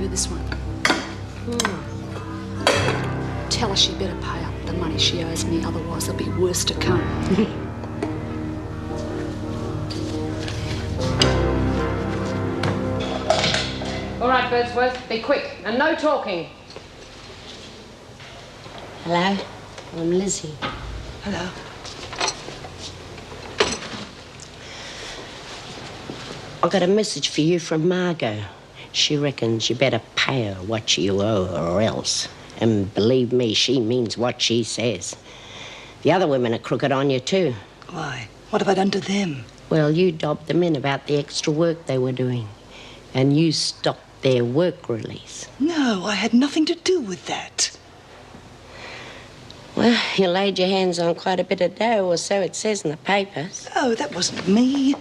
do this one. Tell her she better pay up the money she owes me, otherwise there'll be worse to come. All right, Birdsworth, be quick and no talking. Hello, I'm Lizzie. Hello. I got a message for you from Margot. She reckons you better pay her what you owe her or else. And believe me, she means what she says. The other women are crooked on you too. Why? What have I done to them? Well, you dobbed them in about the extra work they were doing. And you stopped their work release. No, I had nothing to do with that. Well, you laid your hands on quite a bit of dough, or so it says in the papers. No, that wasn't me.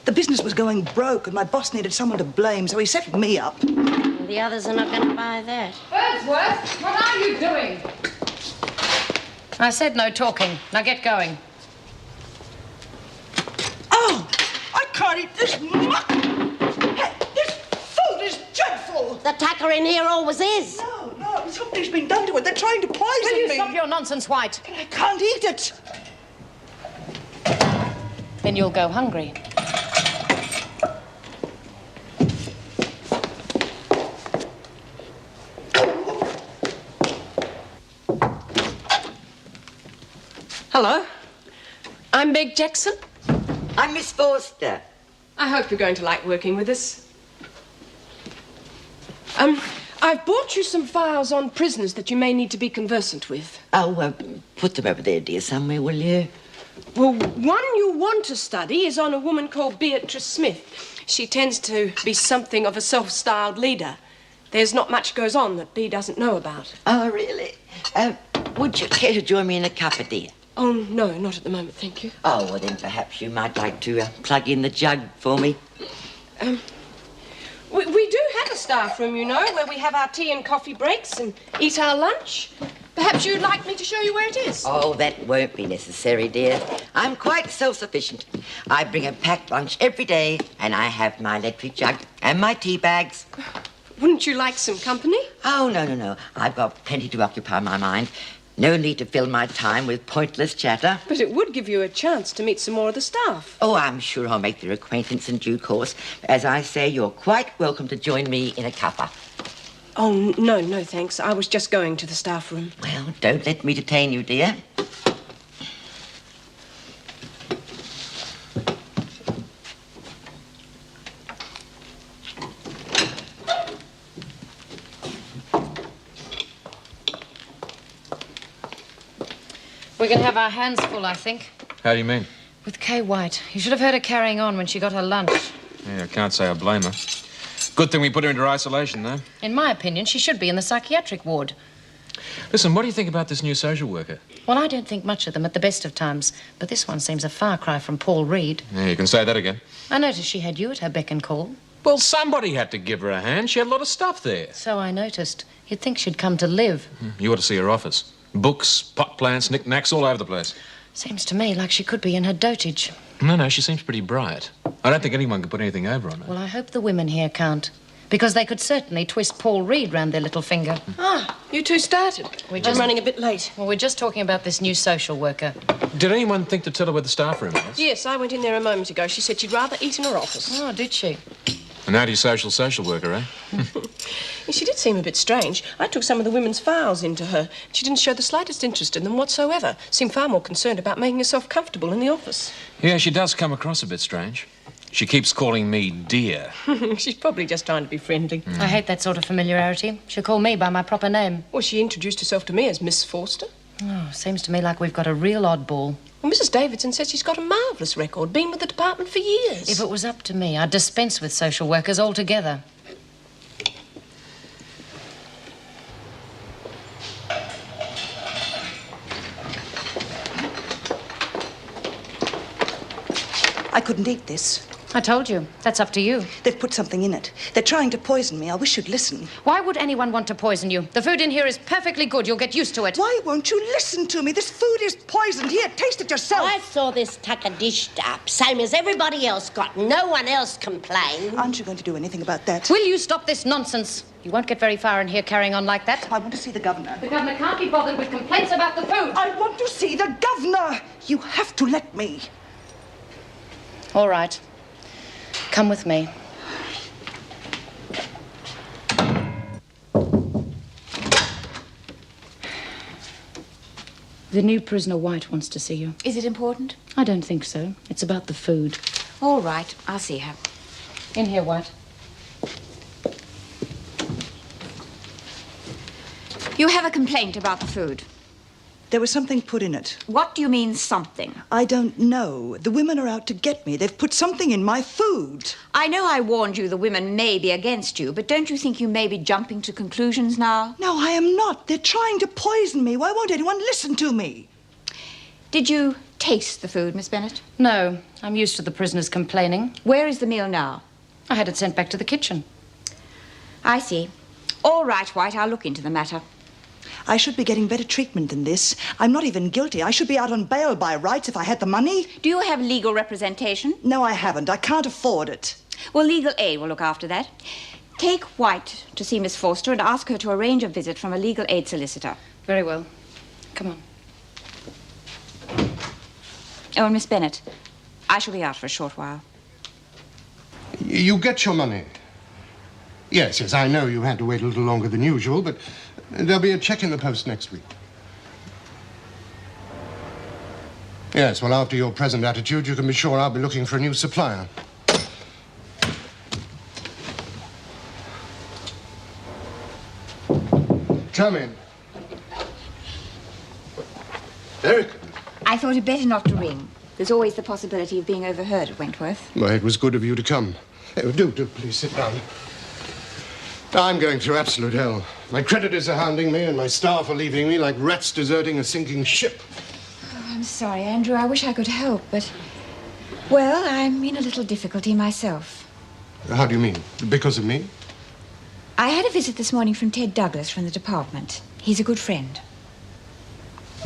The business was going broke and my boss needed someone to blame, so he set me up. Well, the others are not going to buy that. Birdsworth, what are you doing? I said no talking. Now get going. Oh, I can't eat this muck! Hey, this food is dreadful! The tucker in here always is. No, something's been done to it. They're trying to poison Will you me. stop your nonsense, White? But I can't eat it. Then you'll go hungry. Hello. I'm Meg Jackson. I'm Miss Forster. I hope you're going to like working with us. I've brought you some files on prisoners that you may need to be conversant with. Oh, put them over there, dear, somewhere, will you? Well, one you want to study is on a woman called Beatrice Smith. She tends to be something of a self-styled leader. There's not much goes on that Bea doesn't know about. Oh, really? Would you care to join me in a cuppa, dear? Oh, no, not at the moment, thank you. Oh, well, then perhaps you might like to plug in the jug for me. We do have a staff room, you know, where we have our tea and coffee breaks and eat our lunch. Perhaps you'd like me to show you where it is? Oh, that won't be necessary, dear. I'm quite self-sufficient. I bring a packed lunch every day, and I have my electric jug and my tea bags. Wouldn't you like some company? Oh, no. I've got plenty to occupy my mind. No need to fill my time with pointless chatter. But it would give you a chance to meet some more of the staff. Oh, I'm sure I'll make their acquaintance in due course. As I say, you're quite welcome to join me in a cuppa. Oh, no, thanks. I was just going to the staff room. Well, don't let me detain you, dear. We're going to have our hands full, I think. How do you mean? With Kay White. You should have heard her carrying on when she got her lunch. Yeah, I can't say I blame her. Good thing we put her into isolation, though. In my opinion, she should be in the psychiatric ward. Listen, what do you think about this new social worker? Well, I don't think much of them at the best of times, but this one seems a far cry from Paul Reed. Yeah, you can say that again. I noticed she had you at her beck and call. Well, somebody had to give her a hand. She had a lot of stuff there. So I noticed. You'd think she'd come to live. You ought to see her office. Books, pot plants, knick-knacks all over the place. Seems to me like she could be in her dotage. No, she seems pretty bright. I don't think anyone could put anything over on her. Well, I hope the women here can't. Because they could certainly twist Paul Reed round their little finger. Ah, you two started. I'm running a bit late. Well, we're just talking about this new social worker. Did anyone think to tell her where the staff room was? Yes, I went in there a moment ago. She said she'd rather eat in her office. Oh, did she? An anti-social worker, eh? She did seem a bit strange. I took some of the women's files into her. She didn't show the slightest interest in them whatsoever. Seemed far more concerned about making herself comfortable in the office. Yeah, she does come across a bit strange. She keeps calling me dear. She's probably just trying to be friendly. I hate that sort of familiarity. She'll call me by my proper name. Well, she introduced herself to me as Miss Forster. Oh, seems to me like we've got a real oddball. Well, Mrs. Davidson says she's got a marvellous record, been with the department for years. If it was up to me, I'd dispense with social workers altogether. I couldn't eat this. I told you. That's up to you. They've put something in it. They're trying to poison me. I wish you'd listen. Why would anyone want to poison you? The food in here is perfectly good. You'll get used to it. Why won't you listen to me? This food is poisoned. Here, taste it yourself. I saw this tucker dished up, same as everybody else got. No one else complained. Aren't you going to do anything about that? Will you stop this nonsense? You won't get very far in here carrying on like that. I want to see the governor. The governor can't be bothered with complaints about the food. I want to see the governor. You have to let me. All right. Come with me. The new prisoner White wants to see you. Is it important? I don't think so. It's about the food. All right, I'll see her. In here, White. You have a complaint about the food. There was something put in it. What do you mean, something? I don't know. The women are out to get me. They've put something in my food. I know I warned you the women may be against you, but don't you think you may be jumping to conclusions now? No, I am not. They're trying to poison me. Why won't anyone listen to me? Did you taste the food, Miss Bennett? No, I'm used to the prisoners complaining. Where is the meal now? I had it sent back to the kitchen. I see. All right, White, I'll look into the matter. I should be getting better treatment than this. I'm not even guilty. I should be out on bail by rights if I had the money. Do you have legal representation? No, I haven't. I can't afford it. Well, legal aid will look after that. Take White to see Miss Forster and ask her to arrange a visit from a legal aid solicitor. Very well. Come on. Oh, and Miss Bennett, I shall be out for a short while. You get your money. Yes, I know you had to wait a little longer than usual, but there'll be a check in the post next week. Yes, well, after your present attitude, you can be sure I'll be looking for a new supplier. Come in. Eric. I thought it better not to ring. There's always the possibility of being overheard at Wentworth. Well, it was good of you to come. Do please sit down. I'm going through absolute hell. My creditors are hounding me and my staff are leaving me like rats deserting a sinking ship. Oh, I'm sorry, Andrew. I wish I could help, but... Well, I'm in a little difficulty myself. How do you mean? Because of me? I had a visit this morning from Ted Douglas from the department. He's a good friend.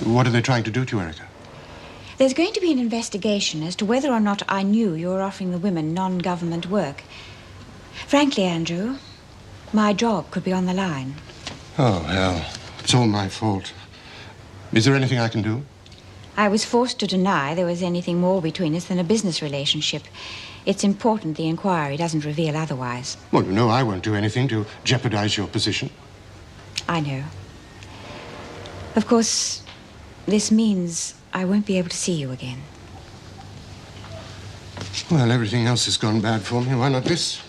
What are they trying to do to you, Erica? There's going to be an investigation as to whether or not I knew you were offering the women non-government work. Frankly, Andrew, my job could be on the line. Oh, hell. It's all my fault. Is there anything I can do? I was forced to deny there was anything more between us than a business relationship. It's important the inquiry doesn't reveal otherwise. Well, you know I won't do anything to jeopardize your position. I know. Of course, this means I won't be able to see you again. Well, everything else has gone bad for me. Why not this?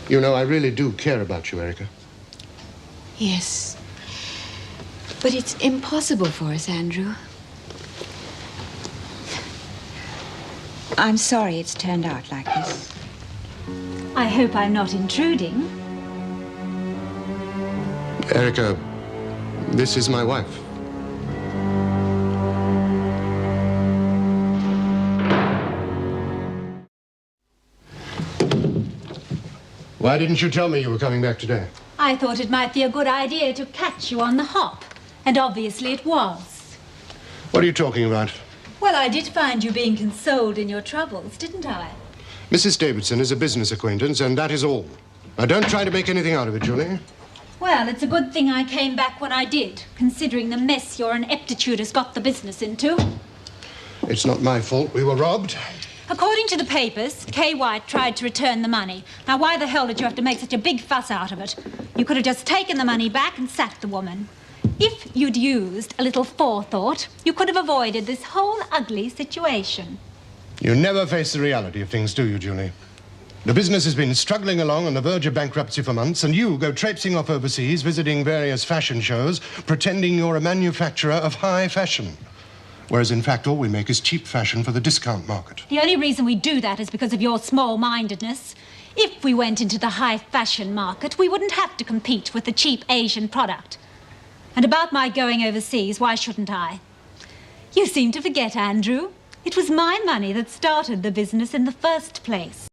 You know, I really do care about you, Erica. Yes. But it's impossible for us, Andrew. I'm sorry it's turned out like this. I hope I'm not intruding. Erica, this is my wife. Why didn't you tell me you were coming back today? I thought it might be a good idea to catch you on the hop. And obviously it was. What are you talking about? Well, I did find you being consoled in your troubles, didn't I? Mrs. Davidson is a business acquaintance, and that is all. Now, don't try to make anything out of it, Julie. Well, it's a good thing I came back when I did, considering the mess your ineptitude has got the business into. It's not my fault we were robbed. According to the papers, Kay White tried to return the money. Now, why the hell did you have to make such a big fuss out of it? You could have just taken the money back and sacked the woman. If you'd used a little forethought, you could have avoided this whole ugly situation. You never face the reality of things, do you, Julie? The business has been struggling along on the verge of bankruptcy for months, and you go traipsing off overseas, visiting various fashion shows, pretending you're a manufacturer of high fashion. Whereas, in fact, all we make is cheap fashion for the discount market. The only reason we do that is because of your small-mindedness. If we went into the high fashion market, we wouldn't have to compete with the cheap Asian product. And about my going overseas, why shouldn't I? You seem to forget, Andrew. It was my money that started the business in the first place.